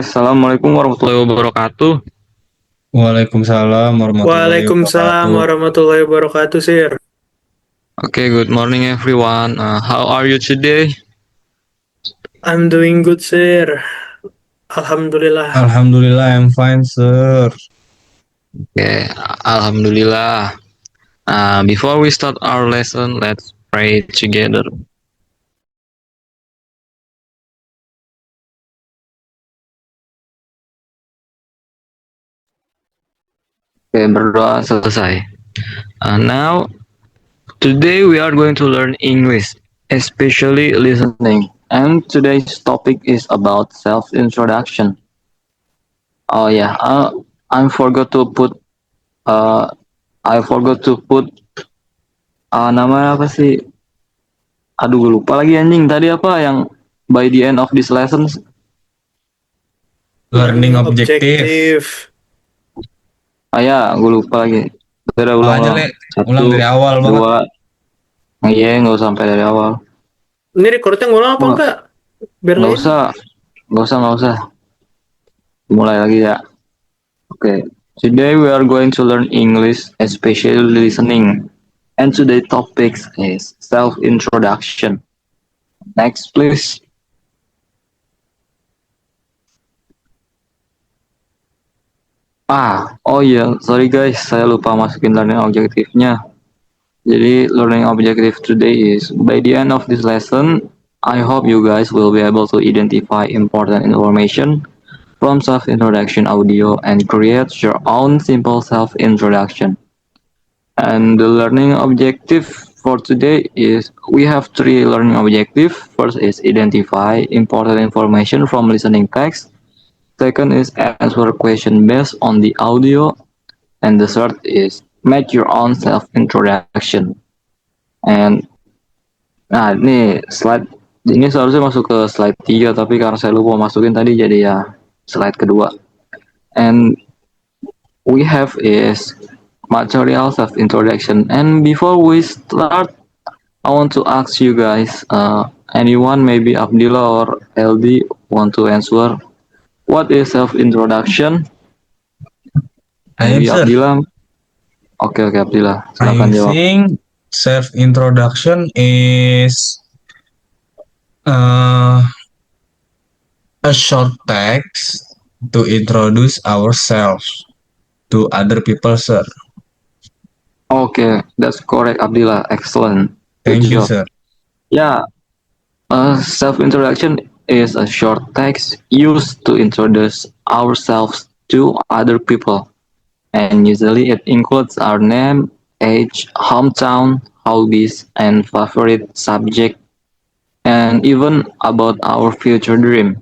Assalamualaikum warahmatullahi wabarakatuh. Waalaikumsalam warahmatullahi Waalaikumsalam wabarakatuh. warahmatullahi wabarakatuh, Sir. Okay, good morning everyone. How are you today? I'm doing good, Sir. Alhamdulillah. Alhamdulillah, I'm fine, sir. Okay, Alhamdulillah. Before we start our lesson, let's pray together. Okay, berdoa selesai. Now, today we are going to learn English, especially listening. And today's topic is about self-introduction. Oh yeah, I forgot to put. Uh, I forgot to put. Namanya apa sih? Aduh, gue lupa lagi anjing. Tadi apa yang by the end of this lesson? Learning Learning objective. objektif. Ya, gue lupa lagi. Udah Ulang aja, ulang-ulang. Le. Satu, Ulang dari awal banget. dua. Iya, nggak usah sampai dari awal. Ini recordnya ngulang apa Nggak enggak? Biar nggak lain. usah, nggak usah. Mulai lagi ya. Oke. Today we are going to learn English, especially listening. And today's topic is self-introduction. Next, please. Oh iya, sorry guys, saya lupa masukin learning objektifnya. Jadi learning objective today is by the end of this lesson, I hope you guys will be able to identify important information from self-introduction audio and create your own simple self-introduction. And the learning objective for today is we have three learning objectives. First is identify important information from listening text. Second is answer question based on the audio. And the third is make your own self-introduction. And ini slide ini seharusnya masuk ke slide 3 tapi karena saya lupa masukin tadi jadi ya slide kedua. And we have is material self introduction. And before we start, I want to ask you guys, anyone maybe Abdillah or LD want to answer what is self introduction? Ayo, Maybe sir. Abdillah. Oke Abdillah, silakan I jawab. think self-introduction is uh, a short text to introduce ourselves to other people, sir. Okay, that's correct Abdillah. Excellent. Good Thank you, job. sir. Yeah, self-introduction is a short text used to introduce ourselves to other people, and usually it includes our name, age, hometown, hobbies, and favorite subject, and even about our future dream.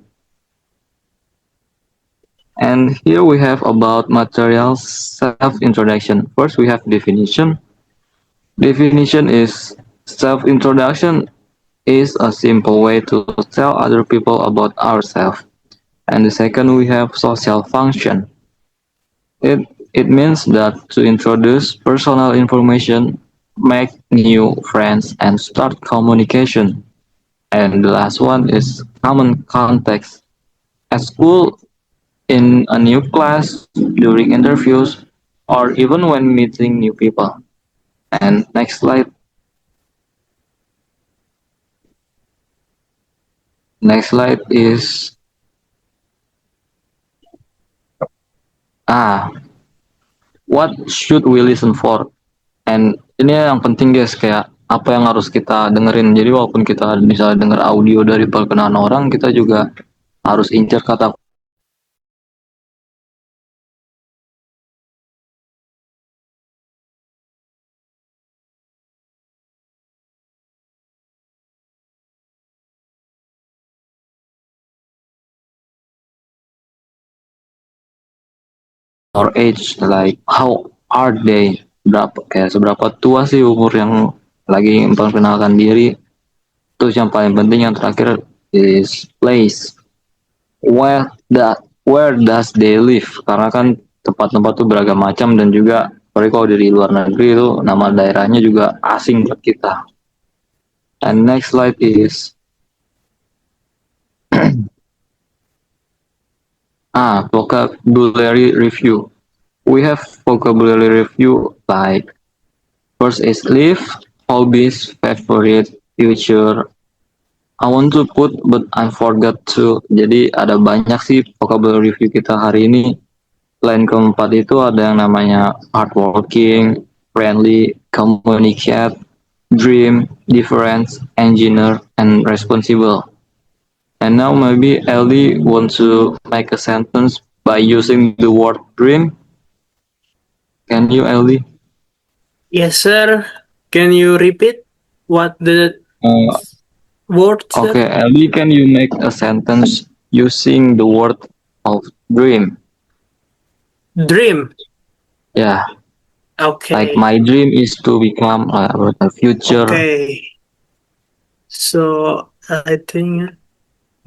And here we have about material self-introduction. First, we have definition. Definition is self-introduction is a simple way to tell other people about ourselves. And the second, we have social function. It, it means that to introduce personal information, make new friends, and start communication. And the last one is common context. At school, in a new class, during interviews, or even when meeting new people. And next slide. Next slide is what should we listen for? And ini yang penting guys, kayak apa yang harus kita dengerin. Jadi walaupun kita bisa denger audio dari perkenalan orang, kita juga harus incer kata or age, like how are they, seberapa tua sih umur yang lagi memperkenalkan diri. Terus yang paling penting yang terakhir is place. Where does they live? Karena kan tempat-tempat tuh beragam macam dan juga apalagi kalau dari luar negeri itu nama daerahnya juga asing buat kita. And next slide is Vocabulary review. We have vocabulary review like first is live, hobbies, favorite, future. I want to put but I forgot to. Jadi ada banyak sih vocabulary review kita hari ini. Line keempat itu ada yang namanya hardworking, friendly, communicate, dream, difference, engineer, and responsible. And now maybe Ellie wants to make a sentence by using the word dream. Can you, Ellie? Yes, sir. Can you repeat what the Uh, word, sir? okay, Ellie, can you make a sentence using the word of dream? Dream. Yeah, Okay. like my dream is to become a future. Okay. So I think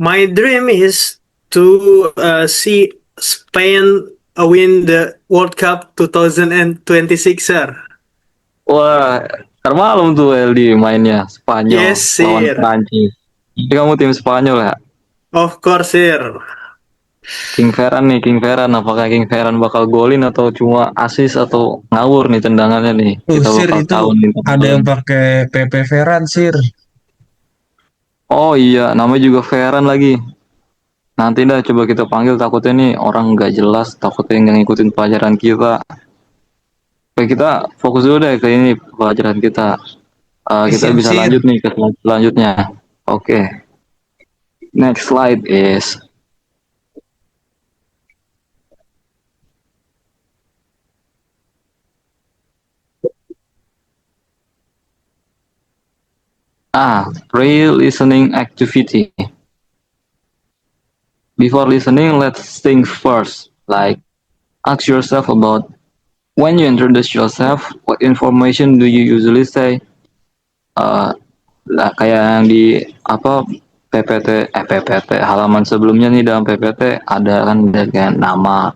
my dream is to see Spain win the World Cup 2026, sir. Wah, ntar malam tuh Ellie mainnya Spanyol Yes, lawan sir. Prancis. Jadi kamu tim Spanyol ya? Of course, sir. King Ferran, apakah King Ferran bakal golin atau cuma assist atau ngawur nih tendangannya nih? Kita Sir, bakal itu tahu nih. ada yang pakai PP Ferran, Sir. Oh iya, namanya juga Ferran lagi. Nanti dah coba kita panggil, takutnya nih orang nggak jelas, takutnya nggak ngikutin pelajaran kita. Oke, kita fokus dulu deh ke ini pelajaran kita. Kita Siap, bisa Sir. lanjut nih ke slide selanjutnya. Oke. Next slide is pre-listening activity. Before listening, let's think first. Like, ask yourself about when you introduce yourself, what information do you usually say? Lah, kayak yang di apa PPT halaman sebelumnya nih dalam PPT ada kan dengan nama.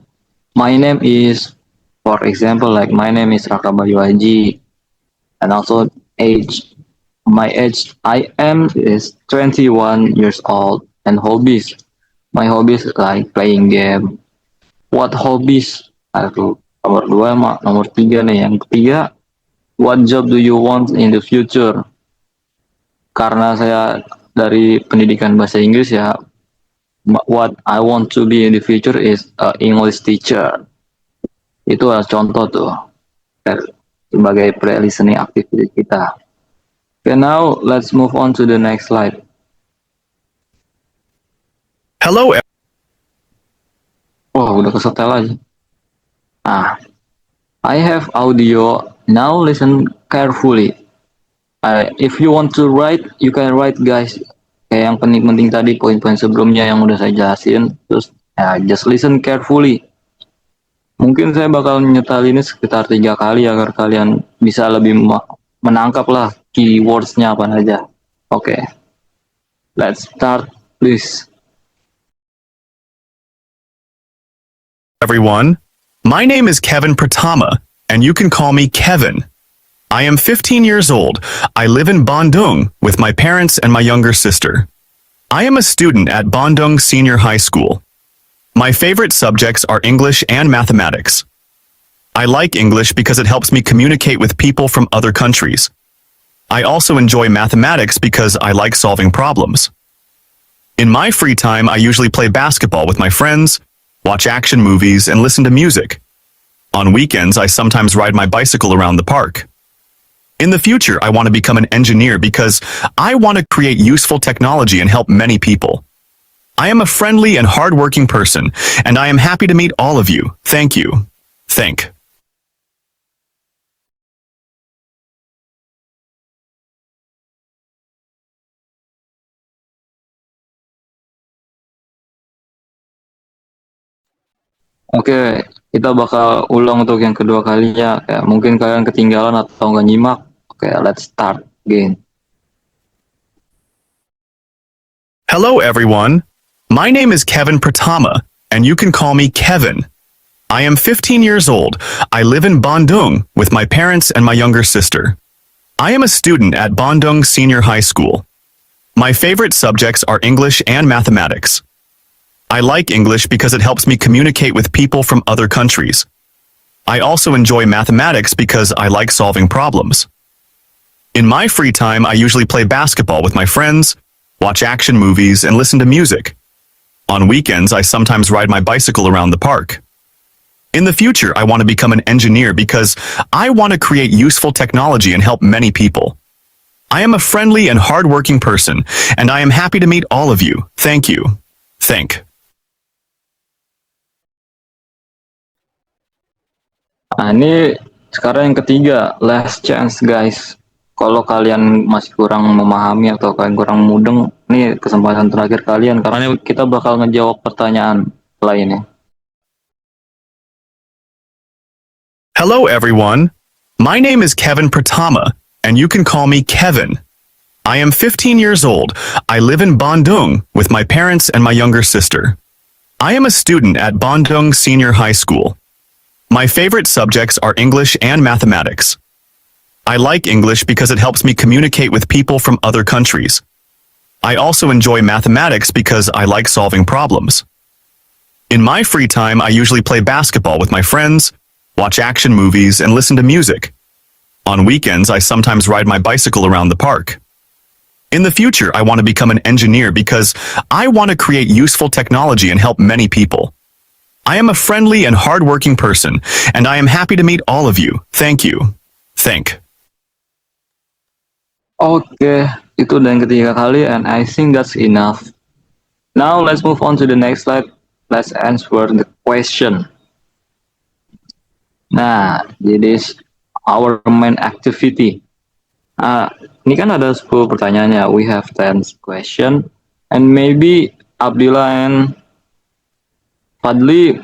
My name is, for example, like my name is Raka Bayu Haji, and also age. My age I am is 21 years old, and hobbies. My hobbies like playing game. What hobbies? Aku nomor 2 sama nomor 3 nih. Yang ketiga, what job do you want in the future? Karena saya dari pendidikan bahasa Inggris ya, what I want to be in the future is a English teacher. Itu adalah contoh tuh sebagai pre-listening activity kita. Okay, now let's move on to the next slide. Hello, Wah, udah kesetel aja. I have audio. Now listen carefully. If you want to write, you can write, guys. Kayak yang penting-penting tadi, poin-poin sebelumnya yang udah saya jelasin. Terus, just listen carefully. Mungkin saya bakal nyetel ini sekitar 3 kali agar kalian bisa lebih menangkap lah keywords-nya apa aja. Oke. Let's start, please. everyone. My name is Kevin Pratama, and you can call me Kevin. I am 15 years old. I live in Bandung with my parents and my younger sister. I am a student at Bandung Senior High School. My favorite subjects are English and mathematics. I like English because it helps me communicate with people from other countries. I also enjoy mathematics because I like solving problems. In my free time, I usually play basketball with my friends, watch action movies, and listen to music. On weekends, I sometimes ride my bicycle around the park. In the future, I want to become an engineer because I want to create useful technology and help many people. I am a friendly and hardworking person, and I am happy to meet all of you. Thank you. Thank. Oke, kita bakal ulang untuk yang kedua kalinya. Kayak mungkin kalian ketinggalan atau nggak nyimak. Oke, let's start again. Hello, everyone. My name is Kevin Pratama, and you can call me Kevin. I am 15 years old. I live in Bandung with my parents and my younger sister. I am a student at Bandung Senior High School. My favorite subjects are English and mathematics. I like English because it helps me communicate with people from other countries. I also enjoy mathematics because I like solving problems. In my free time, I usually play basketball with my friends, watch action movies, and listen to music. On weekends, I sometimes ride my bicycle around the park. In the future, I want to become an engineer because I want to create useful technology and help many people. I am a friendly and hardworking person, and I am happy to meet all of you. Thank you. Thank. Nah, ini sekarang yang ketiga, last chance guys. Kalau kalian masih kurang memahami atau kalian kurang mudeng, nih kesempatan terakhir kalian karena kita bakal ngejawab pertanyaan lainnya. Hello, everyone. My name is Kevin Pratama, and you can call me Kevin. I am 15 years old. I live in Bandung with my parents and my younger sister. I am a student at Bandung Senior High School. My favorite subjects are English and mathematics. I like English because it helps me communicate with people from other countries. I also enjoy mathematics because I like solving problems. In my free time, I usually play basketball with my friends, watch action movies, and listen to music. On weekends, I sometimes ride my bicycle around the park. In the future, I want to become an engineer because I want to create useful technology and help many people. I am a friendly and hardworking person, and I am happy to meet all of you. Thank you. Thank. Oke, itu udah yang ketiga kali and I think that's enough. Now let's move on to the next slide. Let's answer the question. Nah, jadi our main activity. Ini kan ada 10 pertanyaannya. We have 10 question and maybe Abdillah and Fadli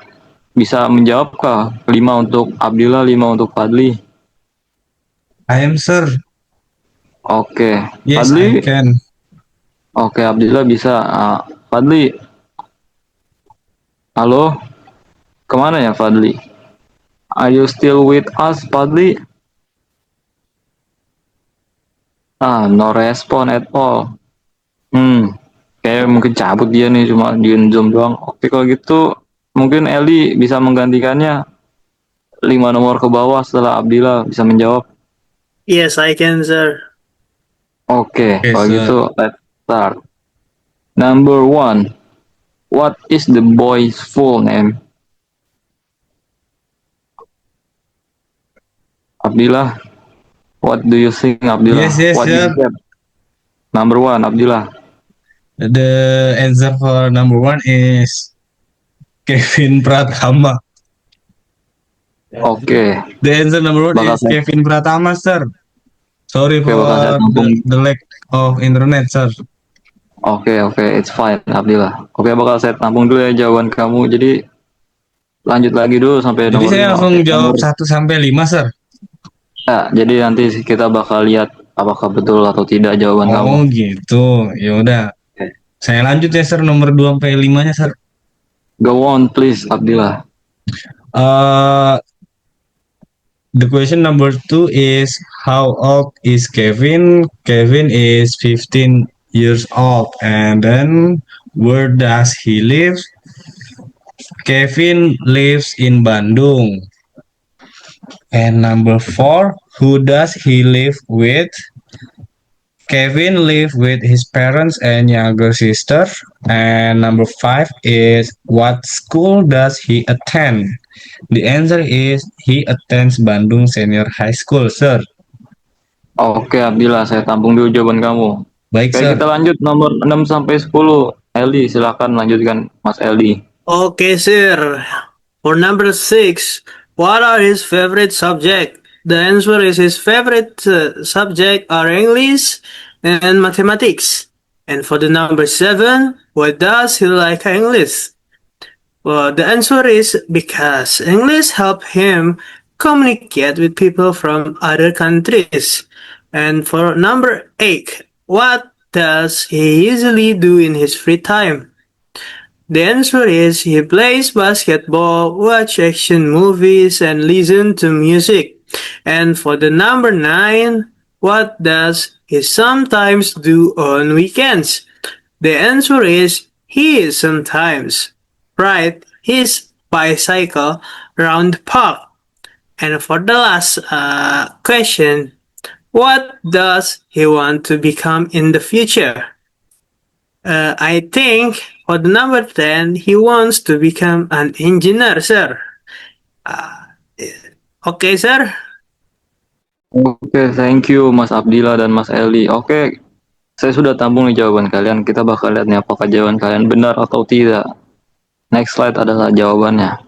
bisa menjawab kah? 5 untuk Abdillah, 5 untuk Fadli. I am, sir. Oke, Yes, Fadli. I can. Oke, Abdillah bisa. Fadli. Halo? Kemana ya Fadli? Are you still with us, Fadli? No respon at all. Kayak mungkin cabut dia nih, cuma di Zoom doang. Oke, kalau gitu mungkin Eli bisa menggantikannya. 5 nomor ke bawah setelah Abdillah bisa menjawab. Yes, I can, sir. Oke, Oke, kalau sir. gitu let's start. Number 1. What is the boy's full name? Abdillah, what do you think, Abdillah? Yes, What sir. is that? Number 1, Abdillah. The answer for number 1 is Kevin Pratama. Oke, The answer number 1 Bakal is saya- Kevin Pratama, sir. Sorry Oke, for bakal saya tampung. the lack of internet, sir. Oke, it's fine, Abdillah. Oke, bakal saya tampung dulu ya jawaban kamu. Jadi lanjut lagi dulu sampai Jadi nomor saya 5. langsung Oke, jawab 1 sampai 5, sir. Ya, jadi nanti kita bakal lihat apakah betul atau tidak jawaban kamu. Oh, gitu. Ya udah. Oke. Saya lanjut ya, sir, nomor 2 sampai 5-nya, sir. Go on, please, Abdillah. The question number 2 is how old is Kevin? Kevin is 15 years old. And then where does he live? Kevin lives in Bandung. And number 4, who does he live with? Kevin lives with his parents and younger sister. And number 5 is what school does he attend? The answer is he attends Bandung Senior High School, sir. Oke, Abdillah, saya tampung dulu jawaban kamu. Baik, Oke, sir. kita lanjut nomor 6 sampai 10. Eli, silakan lanjutkan, Mas Eli. Okay, sir. For number 6, what are his favorite subject? The answer is his favorite subject are English and mathematics. And for the number 7, why does he like English? Well, the answer is because English help him communicate with people from other countries. And for number 8, what does he usually do in his free time? The answer is he plays basketball, watch action movies, and listen to music. And for the number 9, what does he sometimes do on weekends? The answer is he sometimes ride his bicycle around the park. And for the last question, what does he want to become in the future? I think for the number 10, he wants to become an engineer, sir. Okay, sir. Oke, thank you Mas Abdillah dan Mas Eli. Oke, saya sudah tampung nih jawaban kalian. Kita bakal lihat nih apakah jawaban kalian benar atau tidak. Next slide adalah jawabannya.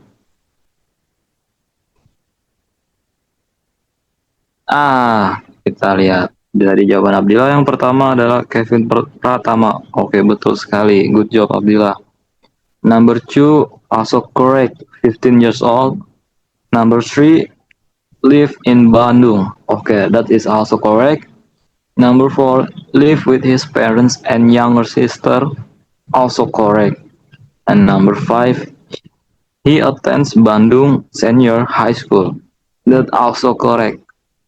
Kita lihat dari jawaban Abdillah yang pertama adalah Kevin Pratama. Oke, betul sekali. Good job Abdillah. Number 2 also correct. 15 years old. Number 3 live in Bandung. Okay, that is also correct. Number 4 live with his parents and younger sister. Also correct. And number 5 he attends Bandung Senior High School. That also correct.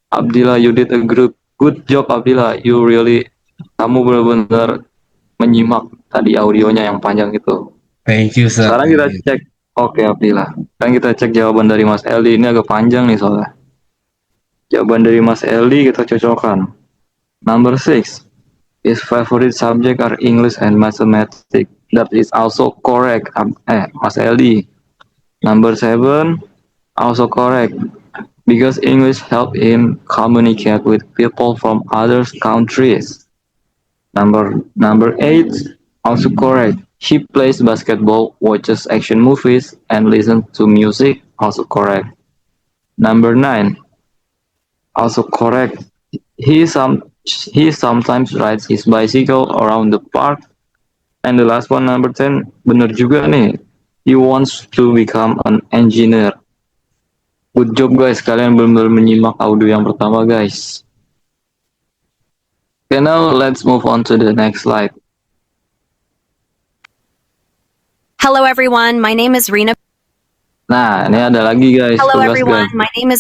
Abdillah, you did a good job Abdillah. Kamu benar-benar menyimak tadi audionya yang panjang itu. Thank you, sir. Sekarang kita cek. Oke Abdillah. Sekarang kita cek jawaban dari Mas Eli. Ini agak panjang nih soalnya. Jawaban dari Mas Eli kita cocokkan. Number 6. His favorite subject are English and mathematics. That is also correct. Mas Eli. Number 7. Also correct. Because English help him communicate with people from other countries. Number 8. Also correct. He plays basketball, watches action movies, and listens to music. Also correct. Number 9. Also correct. He sometimes rides his bicycle around the park. And the last one, number 10, benar juga nih. He wants to become an engineer. Good job guys, kalian benar-benar menyimak audio yang pertama guys. Okay, now let's move on to the next slide. Hello everyone, my name is Rena. Nah, ini ada lagi guys. Hello tugas, everyone, guys. my name is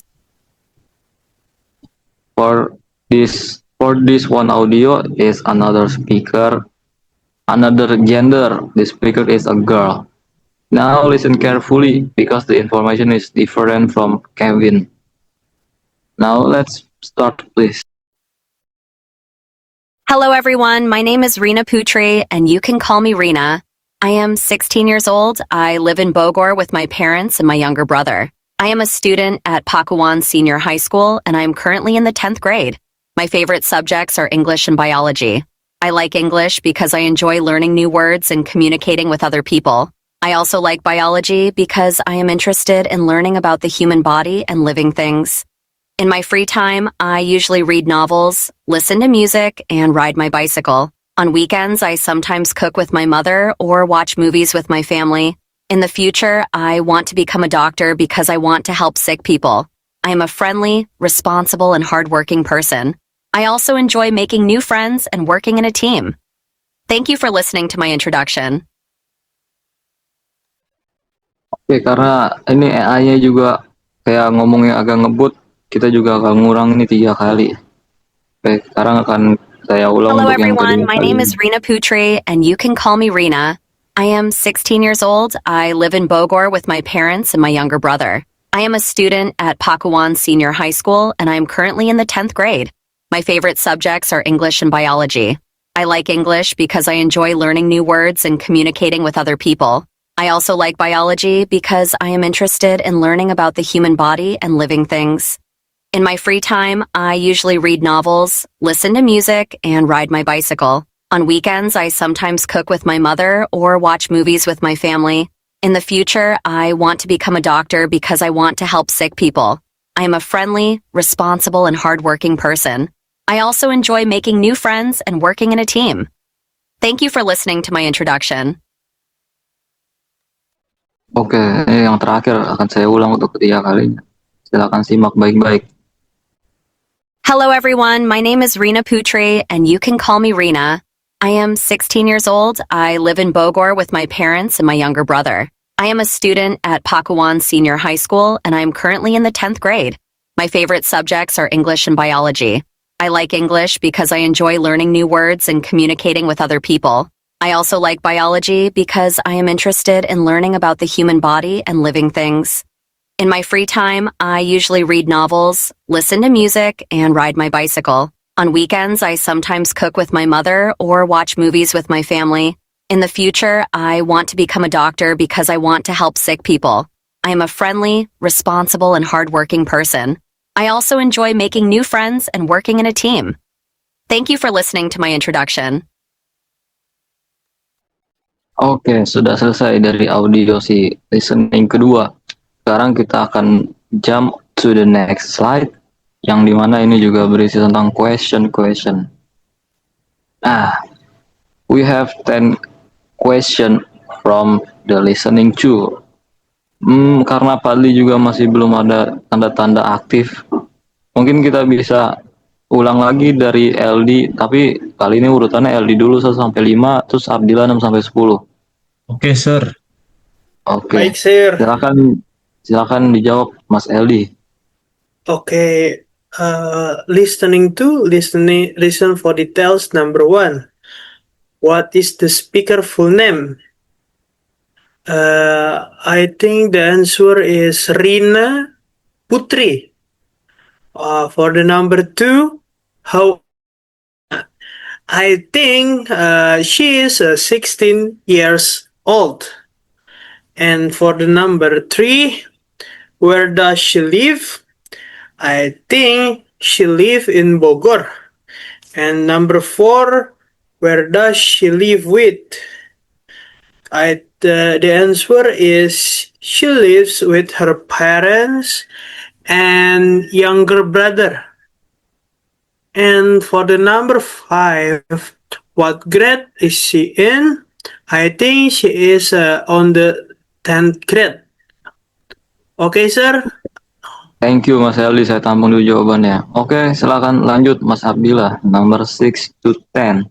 For this one audio is another speaker, another gender. The speaker is a girl. Now listen carefully because the information is different from Kevin. Now let's start please. Hello everyone, my name is Rena Putri and you can call me Rena. I am 16 years old. I live in Bogor with my parents and my younger brother. I am a student at Pakuan Senior High School and I am currently in the 10th grade. My favorite subjects are English and biology. I like English because I enjoy learning new words and communicating with other people. I also like biology because I am interested in learning about the human body and living things. In my free time, I usually read novels, listen to music, and ride my bicycle. On weekends, I sometimes cook with my mother or watch movies with my family. In the future, I want to become a doctor because I want to help sick people. I am a friendly, responsible, and hardworking person. I also enjoy making new friends and working in a team. Thank you for listening to my introduction. Oke, karena ini AI-nya juga kayak ngomongnya agak ngebut, kita juga akan ngurang ini 3 kali. Oke, sekarang akan saya ulang Hello untuk yang everyone, kedua my kali. name is Rena Putri and you can call me Rena. I am 16 years old. I live in Bogor with my parents and my younger brother. I am a student at Pakuan Senior High School and I am currently in the 10th grade. My favorite subjects are English and biology. I like English because I enjoy learning new words and communicating with other people. I also like biology because I am interested in learning about the human body and living things. In my free time, I usually read novels, listen to music, and ride my bicycle. On weekends, I sometimes cook with my mother or watch movies with my family. In the future, I want to become a doctor because I want to help sick people. I am a friendly, responsible, and hardworking person. I also enjoy making new friends and working in a team. Thank you for listening to my introduction. Oke, ini yang terakhir akan saya ulang untuk ketiga kalinya. Silakan simak baik-baik. Hello everyone, my name is Rena Putri and you can call me Rena. I am 16 years old. I live in Bogor with my parents and my younger brother. I am a student at Pakuan Senior High School and I am currently in the 10th grade. My favorite subjects are English and biology. I like English because I enjoy learning new words and communicating with other people. I also like biology because I am interested in learning about the human body and living things. In my free time, I usually read novels, listen to music, and ride my bicycle. On weekends, I sometimes cook with my mother or watch movies with my family. In the future, I want to become a doctor because I want to help sick people. I am a friendly, responsible, and hardworking person. I also enjoy making new friends and working in a team. Thank you for listening to my introduction. Oke, sudah selesai dari audio si listening kedua. Sekarang kita akan jump to the next slide, yang dimana ini juga berisi tentang question. Nah, we have 10 question from the listening 2. Karena Padli juga masih belum ada tanda-tanda aktif, mungkin kita bisa ulang lagi dari LD, tapi kali ini urutannya LD dulu 1 sampai 5, terus Abdillah 6 sampai 10. Oke, sir. Oke. Baik, sir. Silakan dijawab Mas LD. Okay, listen for details. Number 1. What is the speaker full name? I think the answer is Rina Putri. For the number 2, how? I think she is 16 years old. And for the number 3, where does she live? I think she lives in Bogor. And number 4, where does she live with? The answer is she lives with her parents and younger brother. And for the number 5, what grade is she in? I think she is on the 10th grade. Okay, sir? Thank you Mas LD, saya tampung dulu jawabannya. Oke, silakan lanjut Mas Abdillah, number 6 to 10.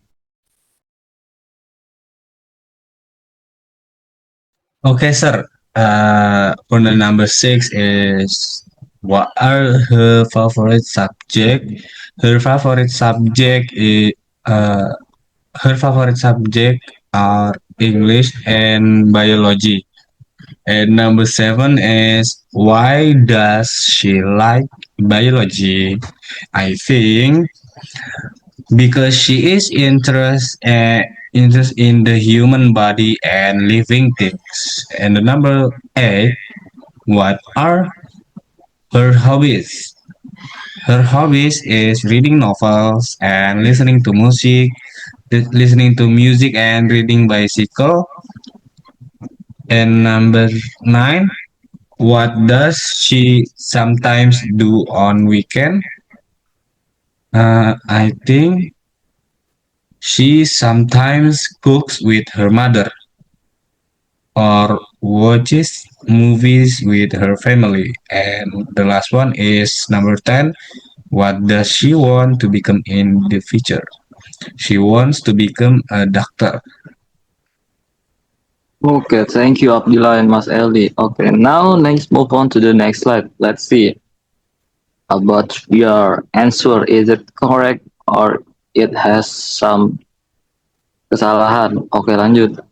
Okay, sir. For the number 6 is, what are her favorite subject? Her favorite subject is her favorite subject are English and biology. And number 7 is, why does she like biology? I think because she is interest in the human body and living things. And the number 8, what are her hobbies? Her hobbies is reading novels and listening to music and riding bicycle. And number 9, what does she sometimes do on weekend? I think she sometimes cooks with her mother or watches movies with her family. And the last one is number 10. What does she want to become in the future? She wants to become a doctor. Okay, thank you Abdillah and Mas LD. Okay, now let's move on to the next slide. Let's see about your answer. Is it correct or it has some kesalahan? Oke, lanjut.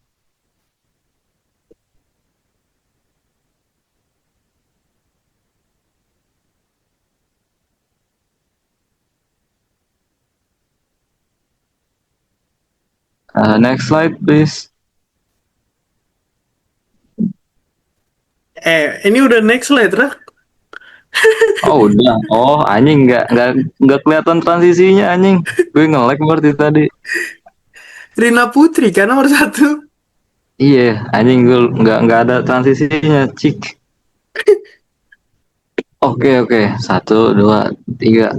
Next slide, please. Ini udah next slide, Rak. Oh udah. Oh anjing nggak kelihatan transisinya anjing. Gue nge-lag berarti tadi. Rina Putri kan nomor 1. Iya anjing gue nggak ada transisinya cik. Oke. 1, 2, 3.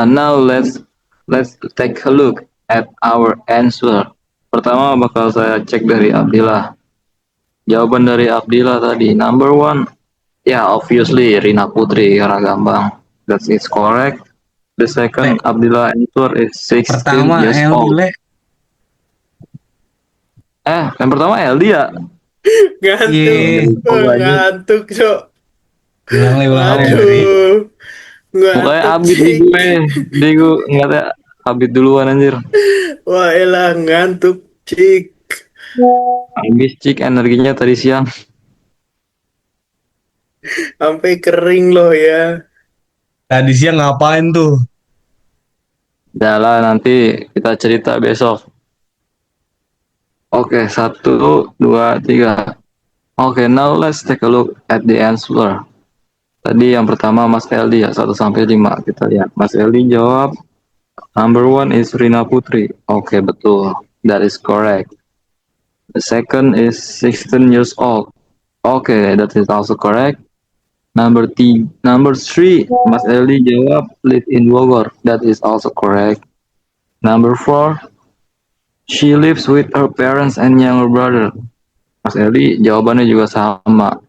Now let's take a look at our answer. Pertama bakal saya cek dari Abdillah. Jawaban dari Abdillah tadi number 1. Yeah, obviously Rina Putri karena gampang. That is correct. The second Abdillah answer is 16 Pertama years old. LD. Yang pertama LD ya? Ngantuk, Cok. Ulang. Aduh. Pokoknya Abid di gue. Di gue ngeliatnya Abid duluan anjir. Wah, elah ngantuk. Cik, Habis cik energinya tadi siang. sampai kering loh ya. Tadi siang ngapain tuh? Udah nanti kita cerita besok. Oke, 1, 2, 3. Oke, now let's take a look at the answer. Tadi yang pertama Mas Eldi ya, 1 sampai 5. Kita lihat. Mas Eldi jawab, number 1 is Rina Putri. Oke, betul. That is correct. The second is 16 years old. Okay, that is also correct. Number 3, Mas Eldi jawab, live in Bogor. That is also correct. Number 4, she lives with her parents and younger brother. Mas Eldi jawabannya juga sama.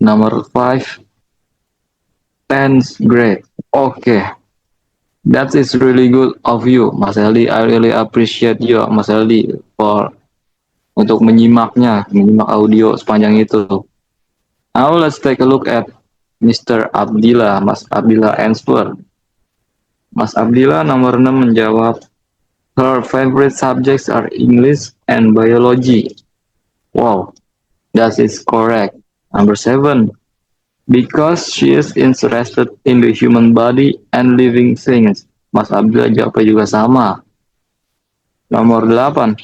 Number 5, 10th grade. Okay, that is really good of you, Mas Eldi. I really appreciate you, Mas Eldi, for untuk menyimak audio sepanjang itu. Now let's take a look at Mr. Abdillah, Mas Abdillah answer. Mas Abdillah nomor 6 menjawab, her favorite subjects are English and biology. Wow, that is correct. Number 7, because she is interested in the human body and living things. Mas Abdillah jawabnya juga sama. Nomor 8,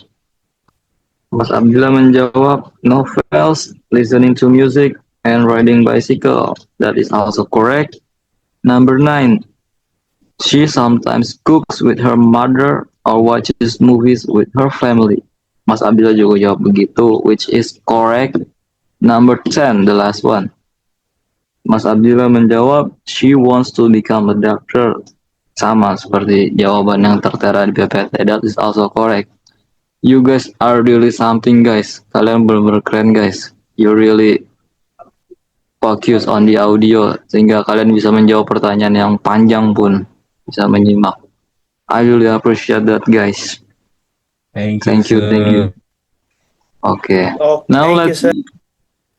Mas Abdillah menjawab novels, listening to music, and riding bicycle. That is also correct. Number 9, she sometimes cooks with her mother or watches movies with her family. Mas Abdillah juga jawab begitu, which is correct. Number 10, the last one. Mas Abdillah menjawab, she wants to become a doctor. Sama seperti jawaban yang tertera di PPT. That is also correct. You guys are really something, guys. Kalian benar-benar keren, guys. You really focus on the audio sehingga kalian bisa menjawab pertanyaan yang panjang pun bisa menyimak. I really appreciate that, guys. Thank Thank you, thank you. Okay. Oh, Now thank you, let's. sir.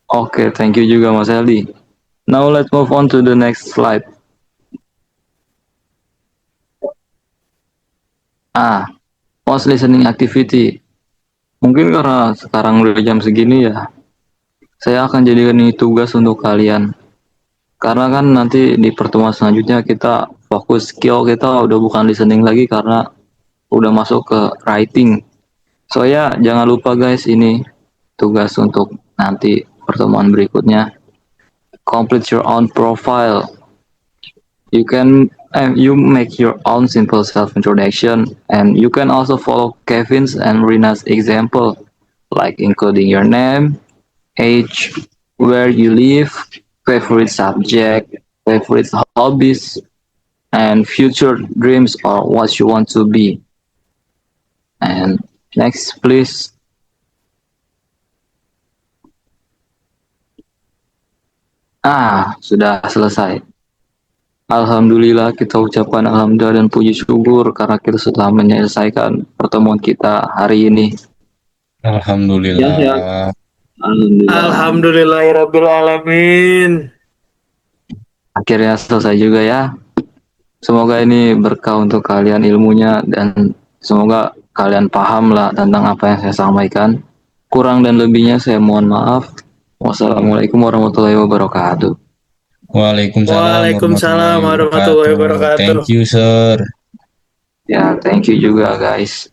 Okay, thank you juga Mas Eldi. Now let's move on to the next slide. Most listening activity. Mungkin karena sekarang udah jam segini ya, saya akan jadikan ini tugas untuk kalian. Karena kan nanti di pertemuan selanjutnya kita fokus skill kita udah bukan listening lagi karena udah masuk ke writing. So ya, jangan lupa guys, ini tugas untuk nanti pertemuan berikutnya. Complete your own profile. You make your own simple self-introduction, and you can also follow Kevin's and Rina's example, like including your name, age, where you live, favorite subject, favorite hobbies, and future dreams or what you want to be. And next, please. Sudah selesai. Alhamdulillah, kita ucapkan alhamdulillah dan puji syukur karena kita sudah menyelesaikan pertemuan kita hari ini. Alhamdulillah. Ya. Alhamdulillah. Alhamdulillahirrabbilalamin. Akhirnya selesai juga ya. Semoga ini berkah untuk kalian ilmunya dan semoga kalian paham lah tentang apa yang saya sampaikan. Kurang dan lebihnya saya mohon maaf. Wassalamualaikum warahmatullahi wabarakatuh. Waalaikumsalam warahmatullahi wabarakatuh. Thank you, sir. Ya, thank you juga guys.